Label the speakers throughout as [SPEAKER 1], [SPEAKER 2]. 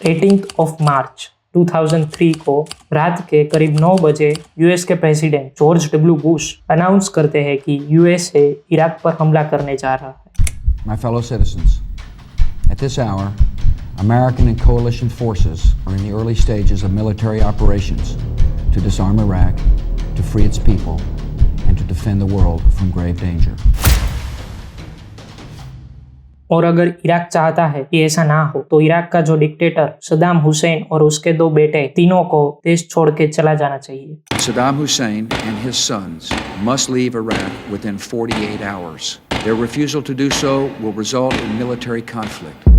[SPEAKER 1] 18 मार्च 2003 को रात के करीब 9 बजे यूएस के president George W Bush announce करते हैं कि यूएसए इराक पर हमला करने जा रहा है।
[SPEAKER 2] My fellow citizens, at this hour, American and coalition forces are in the early stages of military operations to disarm Iraq, to free its people, and to defend the world from grave danger.
[SPEAKER 1] और अगर Iraq चाहता है कि ऐसा ना हो तो Iraq का जो डिक्टेटर सद्दाम हुसैन और उसके 2 बेटे तीनों को देश छोड़ के चला जाना चाहिए।
[SPEAKER 3] Saddam Hussein and his sons must leave Iraq within 48 hours. Their refusal to do so will result in military conflict.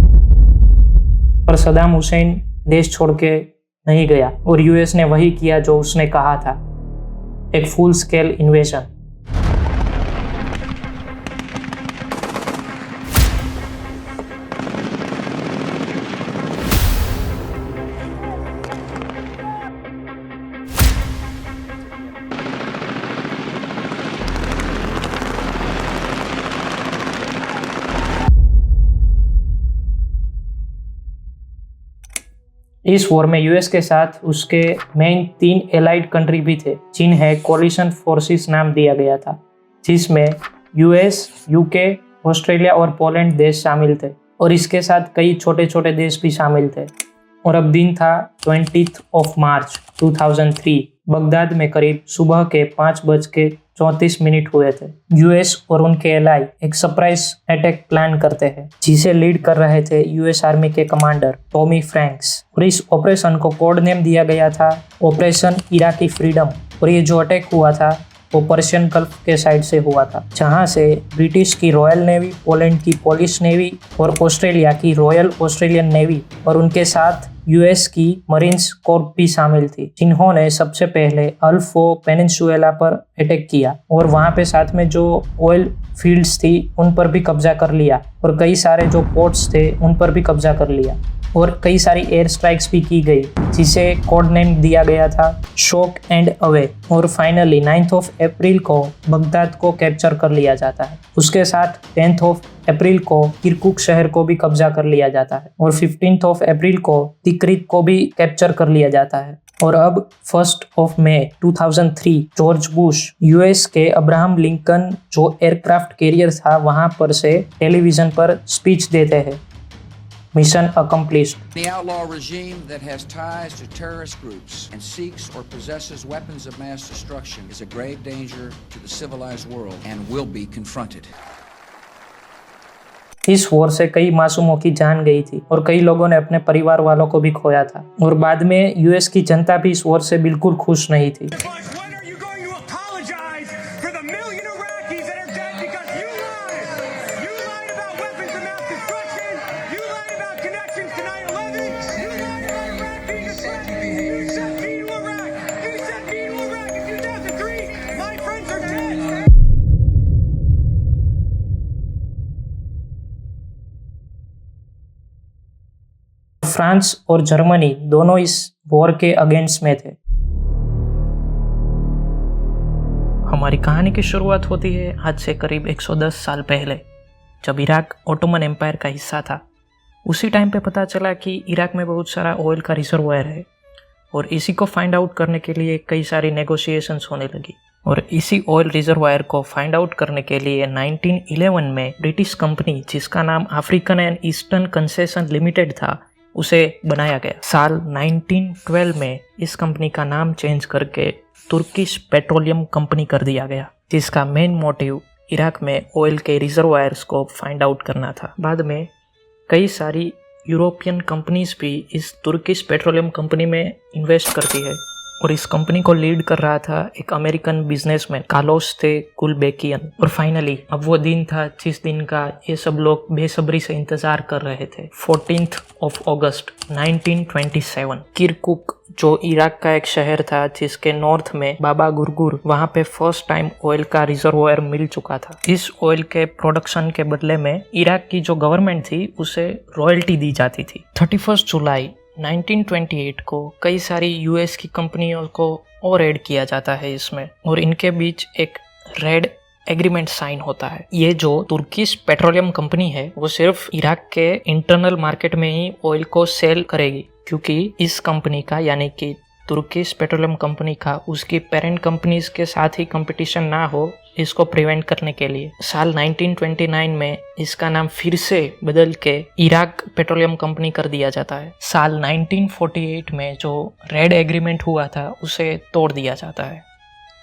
[SPEAKER 1] पर सद्दाम हुसैन देश छोड़ के नहीं गया और यूएस ने वही किया जो उसने कहा था, एक फुल स्केल इन्वेजन। इस वॉर में यूएस के साथ उसके मेन 3 एलाइड कंट्री भी थे जिन्हें कोलिशन फोर्सेस नाम दिया गया था, जिसमें यूएस, यूके, ऑस्ट्रेलिया और पोलैंड देश शामिल थे और इसके साथ कई छोटे छोटे देश भी शामिल थे। और अब दिन था 20 मार्च 2003। बगदाद में करीब सुबह के 5:34 हुए थे। यूएस और उनके एलाई एक सरप्राइज अटैक प्लान करते हैं जिसे लीड कर रहे थे यूएस आर्मी के कमांडर टॉमी फ्रैंक्स और इस ऑपरेशन को कोड नेम दिया गया था ऑपरेशन इराकी फ्रीडम। और ये जो अटैक हुआ था वो पर्शियन गल्फ के साइड से हुआ था, जहां से ब्रिटिश की रॉयल नेवी, पोलैंड की पोलिश नेवी और ऑस्ट्रेलिया की रॉयल ऑस्ट्रेलियन नेवी और उनके साथ यूएस की मरीन्स कॉर्प भी शामिल थी, जिन्होंने सबसे पहले अल्फो पेनिनसुला पर अटैक किया और वहां पे साथ में जो ऑयल फील्ड्स थी उन पर भी कब्जा कर लिया और कई सारे जो पोर्ट्स थे उन पर भी कब्जा कर लिया और कई सारी एयर स्ट्राइक्स भी की गई जिसे कोड नेम दिया गया था शॉक एंड अवे। और फाइनली 9 अप्रैल को बगदाद को कैप्चर कर लिया जाता है। उसके साथ 10 अप्रैल को किरकुक शहर को भी कब्जा कर लिया जाता है और 15 अप्रैल को तिक्रित को भी कैप्चर कर लिया जाता है। और अब 1 मई 2003 जॉर्ज बुश यूएस के अब्राहम लिंकन जो एयरक्राफ्ट कैरियर था वहां पर से टेलीविजन पर स्पीच देते हैं। Mission accomplished.
[SPEAKER 3] The outlaw regime that has ties to terrorist groups and seeks or possesses weapons of mass destruction is a grave danger to the civilized world and will be confronted.
[SPEAKER 1] इस war से कई मासूमों की जान गई थी और कई लोगों ने अपने परिवार वालों को भी खोया था और बाद में यूएस की जनता भी इस वॉर से बिल्कुल खुश नहीं थी। फ्रांस और जर्मनी दोनों इस वॉर के अगेंस्ट में थे। हमारी कहानी की शुरुआत होती है आज से करीब 110 साल पहले, जब इराक ओटोमन एम्पायर का हिस्सा था। उसी टाइम पे पता चला कि इराक में बहुत सारा ऑयल का रिजर्वायर है और इसी को फाइंड आउट करने के लिए कई सारी नेगोशिएशंस होने लगी। और इसी ऑयल रिजर्वायर को फाइंड आउट करने के लिए 1911 में ब्रिटिश कंपनी जिसका नाम African and eastern concession limited था उसे बनाया गया। साल 1912 में इस कंपनी का नाम चेंज करके तुर्किश पेट्रोलियम कंपनी कर दिया गया, जिसका मेन मोटिव इराक में ऑयल के रिजर्वायर्स को फाइंड आउट करना था। बाद में कई सारी यूरोपियन कंपनीज भी इस तुर्किश पेट्रोलियम कंपनी में इन्वेस्ट करती है और इस कंपनी को लीड कर रहा था एक अमेरिकन बिजनेसमैन कार्लोस थे कुलबेकियन। और फाइनली अब वो दिन था जिस दिन का ये सब लोग बेसब्री से इंतजार कर रहे थे। 14 अगस्त 1927 किरकुक जो इराक का एक शहर था जिसके नॉर्थ में बाबा गुरगुर, वहां पे फर्स्ट टाइम ऑयल का रिजर्वायर मिल चुका था। इस ऑयल के प्रोडक्शन के बदले में इराक की जो गवर्नमेंट थी उसे रॉयल्टी दी जाती थी। 31 जुलाई 1928 को कई सारी यूएस की कंपनियों को और ऐड किया जाता है इसमें और इनके बीच एक रेड एग्रीमेंट साइन होता है। ये जो तुर्किश पेट्रोलियम कंपनी है वो सिर्फ इराक के इंटरनल मार्केट में ही ऑयल को सेल करेगी, क्योंकि इस कंपनी का यानी कि तुर्किश पेट्रोलियम कंपनी का उसकी पेरेंट कंपनीज के साथ ही कंपटीशन ना हो, इसको प्रिवेंट करने के लिए साल 1929 में इसका नाम फिर से बदल के इराक पेट्रोलियम कंपनी कर दिया जाता है। साल 1948 में जो रेड एग्रीमेंट हुआ था उसे तोड़ दिया जाता है।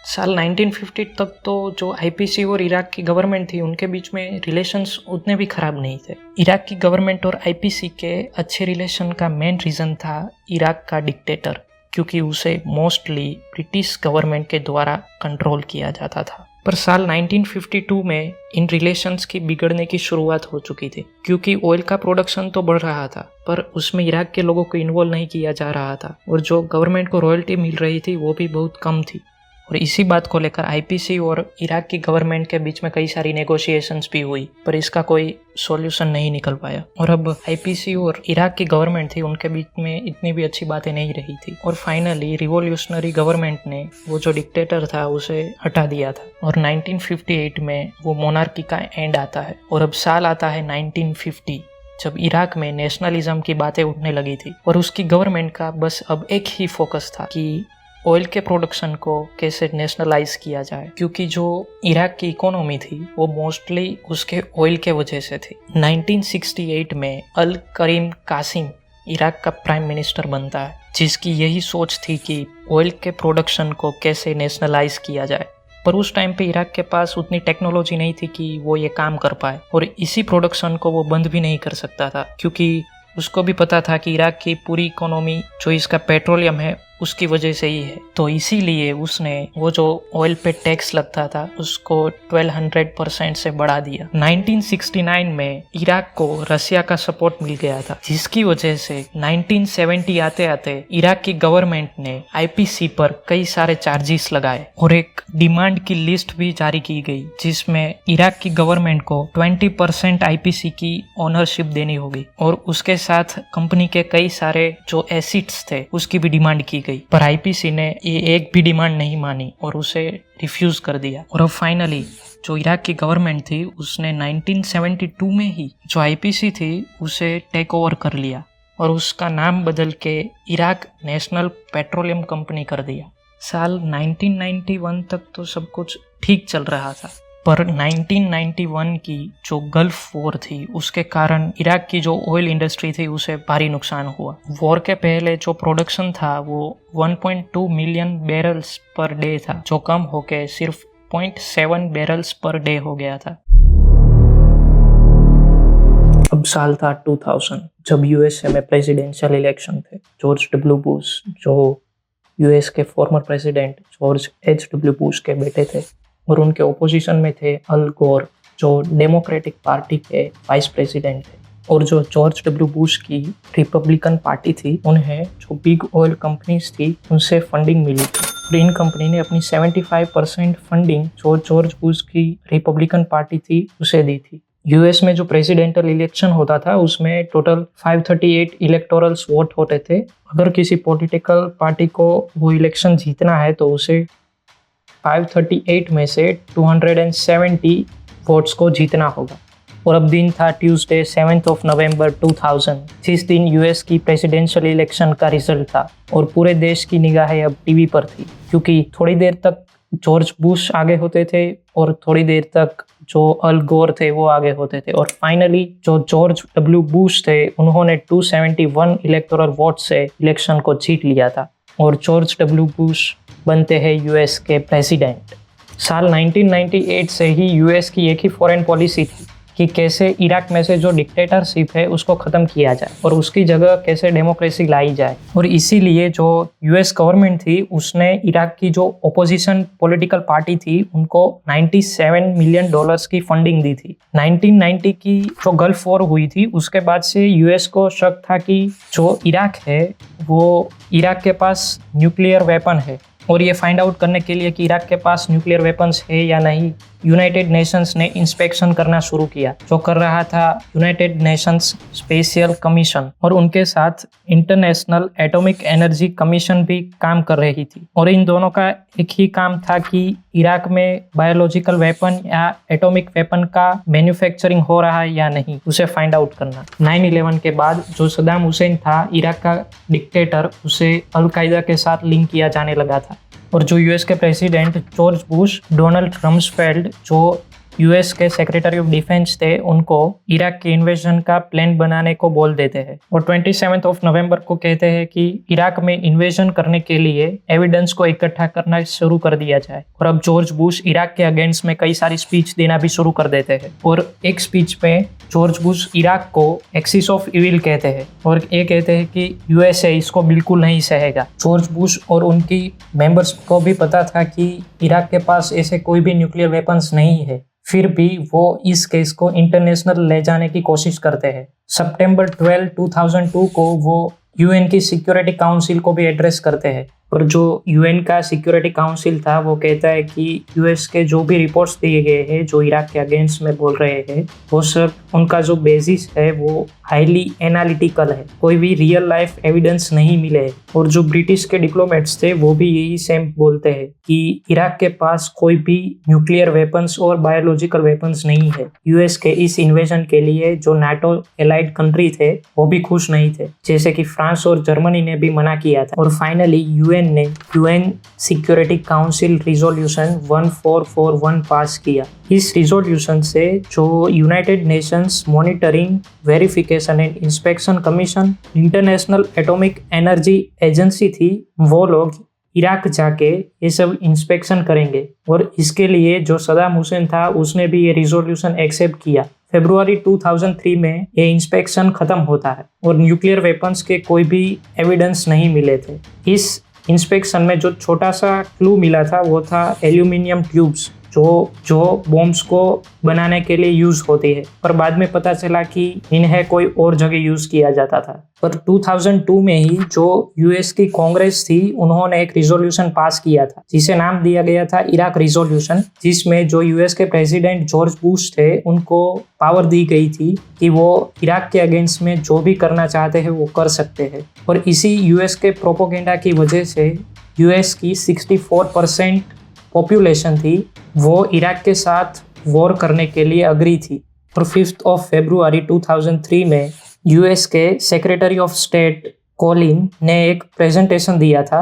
[SPEAKER 1] साल 1950 तक तो जो आईपीसी और इराक की गवर्नमेंट थी उनके बीच में रिलेशंस उतने भी खराब नहीं थे। इराक की गवर्नमेंट और आईपीसी के अच्छे रिलेशन का मेन रीज़न था इराक का डिक्टेटर, क्योंकि उसे मोस्टली ब्रिटिश गवर्नमेंट के द्वारा कंट्रोल किया जाता था। पर साल 1952 में इन रिलेशंस की बिगड़ने की शुरुआत हो चुकी थी, क्योंकि ऑयल का प्रोडक्शन तो बढ़ रहा था पर उसमें इराक के लोगों को इन्वॉल्व नहीं किया जा रहा था और जो गवर्नमेंट को रॉयल्टी मिल रही थी वो भी बहुत कम थी। और इसी बात को लेकर आईपीसी और इराक की गवर्नमेंट के बीच में कई सारी नेगोशिएशंस भी हुई, पर इसका कोई सॉल्यूशन नहीं निकल पाया। और अब आईपीसी और इराक की गवर्नमेंट थी उनके बीच में इतनी भी अच्छी बातें नहीं रही थी और फाइनली रिवॉल्यूशनरी गवर्नमेंट ने वो जो डिक्टेटर था उसे हटा दिया था और 1958 में वो मोनार्की का एंड आता है। और अब साल आता है 1950, जब इराक में नेशनलिज्म की बातें उठने लगी थी और उसकी गवर्नमेंट का बस अब एक ही फोकस था कि ऑयल के प्रोडक्शन को कैसे नेशनलाइज किया जाए, क्योंकि जो इराक की इकोनॉमी थी वो मोस्टली उसके ऑयल के वजह से थी। 1968 में अल करीम कासिम इराक का प्राइम मिनिस्टर बनता है, जिसकी यही सोच थी कि ऑयल के प्रोडक्शन को कैसे नेशनलाइज किया जाए। पर उस टाइम पे इराक के पास उतनी टेक्नोलॉजी नहीं थी कि वो ये काम कर पाए और इसी प्रोडक्शन को वो बंद भी नहीं कर सकता था, क्योंकि उसको भी पता था कि इराक की पूरी इकोनॉमी जो इसका पेट्रोलियम है उसकी वजह से ही है। तो इसीलिए उसने वो जो ऑयल पे टैक्स लगता था उसको 1200% से बढ़ा दिया। 1969 में इराक को रसिया का सपोर्ट मिल गया था, जिसकी वजह से 1970 आते आते इराक की गवर्नमेंट ने आईपीसी पर कई सारे चार्जेस लगाए और एक डिमांड की लिस्ट भी जारी की गई, जिसमें इराक की गवर्नमेंट को 20% आईपीसी की ओनरशिप देनी होगी और उसके साथ कंपनी के कई सारे जो एसेट्स थे उसकी भी डिमांड की गई। पर आईपीसी ने ये एक भी डिमांड नहीं मानी और उसे रिफ्यूज कर दिया। और अब फाइनली जो इराक की गवर्नमेंट थी उसने 1972 में ही जो आईपीसी थी उसे टेक ओवर कर लिया और उसका नाम बदल के इराक नेशनल पेट्रोलियम कंपनी कर दिया। साल 1991 तक तो सब कुछ ठीक चल रहा था, पर 1991 की जो गल्फ वॉर थी उसके कारण इराक की जो ऑयल इंडस्ट्री थी उसे भारी नुकसान हुआ। वॉर के पहले जो प्रोडक्शन था वो 1.2 मिलियन बैरल्स पर डे था, जो कम होके सिर्फ 0.7 बैरल्स पर डे हो गया था। अब साल था 2000, जब यूएसए में प्रेसिडेंशियल इलेक्शन थे। जॉर्ज डब्ल्यू बुश जो यूएस के फॉर्मर प्रेसिडेंट जॉर्ज एच.डब्ल्यू बुश के बेटे थे और उनके ओपोजिशन में थे अल गोर जो डेमोक्रेटिक पार्टी के वाइस प्रेसिडेंट थे। और जो जॉर्ज डब्ल्यू बुश की रिपब्लिकन पार्टी थी उन्हें जो बिग ऑयल कंपनीज थी उनसे फंडिंग मिली थी और इन कंपनी ने अपनी 75% फंडिंग जो जॉर्ज बुश की रिपब्लिकन पार्टी थी उसे दी थी। यूएस में जो प्रेसिडेंशियल इलेक्शन होता था उसमें टोटल 538 इलेक्टोरल्स वोट होते थे। अगर किसी पॉलिटिकल पार्टी को वो इलेक्शन जीतना है तो उसे 538 में से 270 वोट्स को जीतना होगा। और अब दिन था ट्यूसडे 7 नवंबर 2000, जिस दिन यूएस की प्रेसिडेंशियल इलेक्शन का रिजल्ट था और पूरे देश की निगाहें अब टीवी पर थी, क्योंकि थोड़ी देर तक जॉर्ज बुश आगे होते थे और थोड़ी देर तक जो अल गोर थे वो आगे होते थे और फाइनली जो जॉर्ज डब्ल्यू बुश थे उन्होंने 271 इलेक्टोरल वोट से इलेक्शन को जीत लिया था और जॉर्ज डब्ल्यू बुश बनते हैं यूएस के प्रेसिडेंट। साल 1998 से ही यूएस की एक ही फॉरेन पॉलिसी थी कि कैसे इराक में से जो डिक्टेटरशिप है उसको ख़त्म किया जाए और उसकी जगह कैसे डेमोक्रेसी लाई जाए। और इसीलिए जो यूएस गवर्नमेंट थी उसने इराक की जो ओपोजिशन पॉलिटिकल पार्टी थी उनको $97 मिलियन की फंडिंग दी थी। 1990 की जो गल्फ वॉर हुई थी उसके बाद से यूएस को शक था कि जो इराक है वो इराक के पास न्यूक्लियर वेपन है और ये फाइंड आउट करने के लिए कि इराक के पास न्यूक्लियर वेपन्स है या नहीं, यूनाइटेड नेशंस ने इंस्पेक्शन करना शुरू किया। जो कर रहा था यूनाइटेड नेशंस स्पेशल कमीशन, और उनके साथ इंटरनेशनल एटॉमिक एनर्जी कमीशन भी काम कर रही थी। और इन दोनों का एक ही काम था कि इराक में बायोलॉजिकल वेपन या एटॉमिक वेपन का मैन्युफैक्चरिंग हो रहा है या नहीं, उसे फाइंड आउट करना। 9/11 के बाद जो सद्दाम हुसैन था, इराक का डिक्टेटर, उसे अलकायदा के साथ लिंक किया जाने लगा था। और जो यूएस के president George Bush, Donald Rumsfeld जो यूएस के सेक्रेटरी ऑफ डिफेंस थे, उनको इराक के इन्वेजन का प्लान बनाने को बोल देते हैं। और 27 नवंबर को कहते हैं कि इराक में इन्वेजन करने के लिए एविडेंस को इकट्ठा करना शुरू कर दिया जाए। और अब जॉर्ज बुश इराक के अगेंस्ट में कई सारी स्पीच देना भी शुरू कर देते हैं। और एक स्पीच में जॉर्ज बुश इराक को एक्सिस ऑफ इविल कहते हैं और ये कहते हैं कि यूएसए इसको बिल्कुल नहीं सहेगा। जॉर्ज बुश और उनकी मेंबर्स को भी पता था कि इराक के पास ऐसे कोई भी न्यूक्लियर वेपन्स नहीं है, फिर भी वो इस केस को इंटरनेशनल ले जाने की कोशिश करते हैं। सितंबर 12, 2002 को वो यूएन की सिक्योरिटी काउंसिल को भी एड्रेस करते हैं। और जो यूएन का सिक्योरिटी काउंसिल था वो कहता है कि यूएस के जो भी रिपोर्ट्स दिए गए हैं जो इराक के अगेंस्ट में बोल रहे हैं, वो सब उनका जो बेसिस है वो हाईली एनालिटिकल है, कोई भी रियल लाइफ एविडेंस नहीं मिले। और जो ब्रिटिश के डिप्लोमेट्स थे वो भी यही सेम बोलते हैं कि इराक के पास कोई भी न्यूक्लियर वेपन्स और बायोलॉजिकल वेपन्स नहीं है। यूएस के इस इन्वेजन के लिए जो नाटो एलाइड कंट्री थे वो भी खुश नहीं थे, जैसे कि फ्रांस और जर्मनी ने भी मना किया था। और फाइनली यूएन ने यूएन सिक्योरिटी काउंसिल रिजोल्यूशन 1441 पास किया। इस रिजोल्यूशन से जो United Nations monitoring, verification and inspection commission, international atomic energy agency थी, वो लोग इराक जाके ये सब इंस्पेक्शन करेंगे। और इसके लिए जो सद्दाम हुसैन था उसने भी ये रिजोल्यूशन एक्सेप्ट किया। फरवरी 2003 में ये इंस्पेक्शन खत्म होता है और न्यूक्लियर वेपन्स के कोई भी एविडेंस नहीं मिले थे। इस इंस्पेक्शन में जो छोटा सा क्लू मिला था वो था एल्यूमिनियम ट्यूब्स जो बॉम्ब्स को बनाने के लिए यूज होती है, पर बाद में पता चला कि इन्हें कोई और जगह यूज किया जाता था। पर 2002 में ही जो यूएस की कांग्रेस थी उन्होंने एक रिजोल्यूशन पास किया था जिसे नाम दिया गया था इराक रिजोल्यूशन, जिसमें जो यूएस के प्रेसिडेंट जॉर्ज बुश थे उनको पावर दी गई थी कि वो इराक के अगेंस्ट में जो भी करना चाहते हैं वो कर सकते हैं। और इसी यूएस के प्रोपोगेंडा की वजह से यूएस की 64% पॉपुलेशन थी वो इराक के साथ वॉर करने के लिए अग्री थी। और 5 फरवरी 2003 में यूएस के सेक्रेटरी ऑफ स्टेट कोलिन ने एक प्रेजेंटेशन दिया था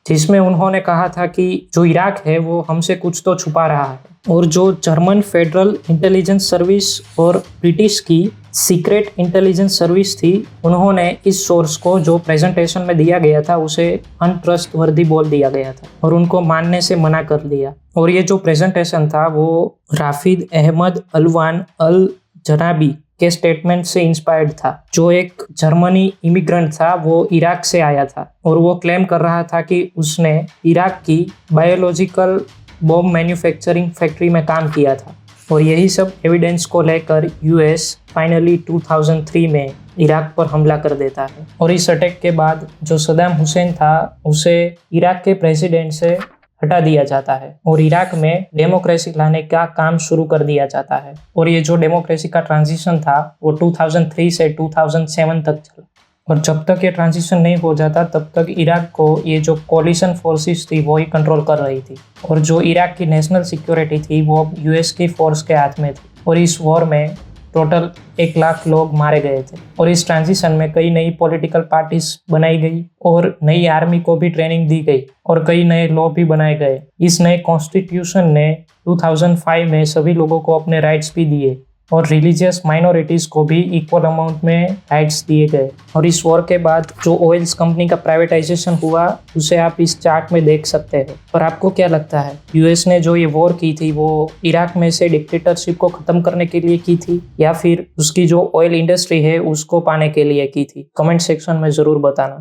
[SPEAKER 1] जिसमें उन्होंने कहा था कि जो इराक है वो हमसे कुछ तो छुपा रहा है। और जो जर्मन फेडरल इंटेलिजेंस सर्विस और ब्रिटिश की सीक्रेट इंटेलिजेंस सर्विस थी, उन्होंने इस सोर्स को जो प्रेजेंटेशन में दिया गया था उसे अनट्रस्टवर्दी बोल दिया गया था और उनको मानने से मना कर दिया। और ये जो प्रेजेंटेशन था वो राफिद अहमद अलवान अल जनाबी के स्टेटमेंट से इंस्पायर्ड था, जो एक जर्मनी इमिग्रेंट था, वो इराक से आया था और वो क्लेम कर रहा था कि उसने इराक की बायोलॉजिकल बॉम्ब मैन्युफैक्चरिंग फैक्ट्री में काम किया था। और यही सब एविडेंस को लेकर यूएस फाइनली 2003 में इराक पर हमला कर देता है। और इस अटैक के बाद जो सद्दाम हुसैन था उसे इराक के प्रेसिडेंट से हटा दिया जाता है और इराक में डेमोक्रेसी लाने का काम शुरू कर दिया जाता है। और ये जो डेमोक्रेसी का ट्रांजिशन था वो 2003 से 2007 तक चला। और जब तक ये ट्रांजिशन नहीं हो जाता तब तक इराक को ये जो कोलिशन फोर्सेस थी वो ही कंट्रोल कर रही थी और जो इराक की नेशनल सिक्योरिटी थी वो यूएस की फोर्स के हाथ में थी। और इस वॉर में टोटल 1 लाख लोग मारे गए थे। और इस ट्रांजिशन में कई नई पॉलिटिकल पार्टीज बनाई गई और नई आर्मी को भी ट्रेनिंग दी गई और कई नए लॉ भी बनाए गए। इस नए कॉन्स्टिट्यूशन ने 2005 में सभी लोगों को अपने राइट्स भी दिए और रिलीजियस माइनॉरिटीज को भी इक्वल अमाउंट में राइट्स दिए गए। और इस वॉर के बाद जो ऑयल्स कंपनी का प्राइवेटाइजेशन हुआ उसे आप इस चार्ट में देख सकते हो। और आपको क्या लगता है यूएस ने जो ये वॉर की थी वो इराक में से डिक्टेटरशिप को खत्म करने के लिए की थी या फिर उसकी जो ऑयल इंडस्ट्री है उसको पाने के लिए की थी? कमेंट सेक्शन में जरूर बताना।